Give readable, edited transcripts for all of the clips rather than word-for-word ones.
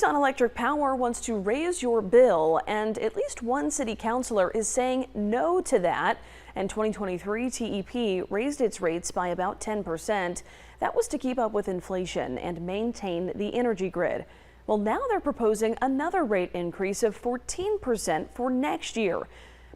Tucson Electric Power wants to raise your bill, and at least one city councilor is saying no to that. In 2023, TEP raised its rates by about 10%. That was to keep up with inflation and maintain the energy grid. Well, now they're proposing another rate increase of 14% for next year.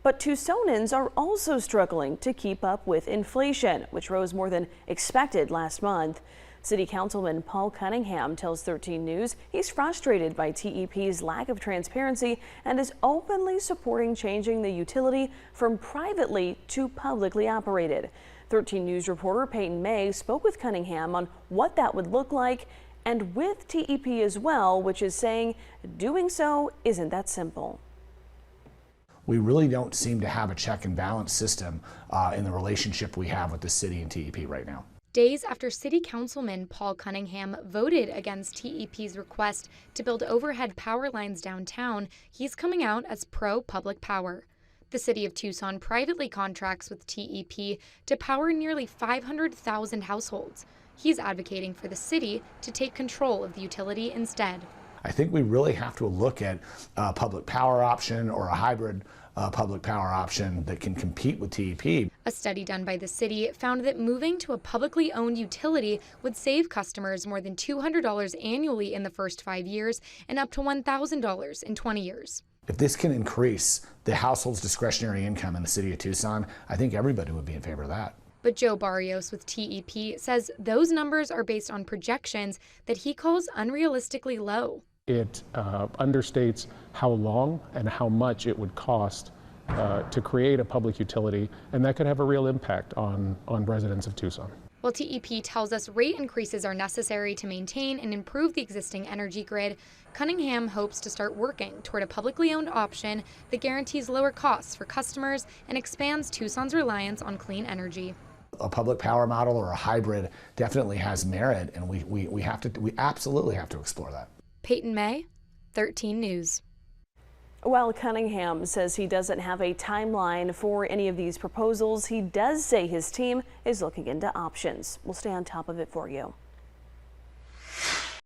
But Tucsonans are also struggling to keep up with inflation, which rose more than expected last month. City Councilman Paul Cunningham tells 13 News he's frustrated by TEP's lack of transparency and is openly supporting changing the utility from privately to publicly operated. 13 News reporter Peyton May spoke with Cunningham on what that would look like, and with TEP as well, which is saying doing so isn't that simple. We really don't seem to have a check and balance system in the relationship we have with the city and TEP right now. Days after City Councilman Paul Cunningham voted against TEP's request to build overhead power lines downtown, he's coming out as pro-public power. The city of Tucson privately contracts with TEP to power nearly 500,000 households. He's advocating for the city to take control of the utility instead. I think we really have to look at a public power option or a hybrid public power option that can compete with TEP. A study done by the city found that moving to a publicly owned utility would save customers more than $200 annually in the first 5 years and up to $1,000 in 20 years. If this can increase the household's discretionary income in the city of Tucson, I think everybody would be in favor of that. But Joe Barrios with TEP says those numbers are based on projections that he calls unrealistically low. It understates how long and how much it would cost to create a public utility, and that could have a real impact on residents of Tucson. While TEP tells us rate increases are necessary to maintain and improve the existing energy grid, Cunningham hopes to start working toward a publicly owned option that guarantees lower costs for customers and expands Tucson's reliance on clean energy. A public power model or a hybrid definitely has merit, and we absolutely have to explore that. Peyton May, 13 News. While Cunningham says he doesn't have a timeline for any of these proposals, he does say his team is looking into options. We'll stay on top of it for you.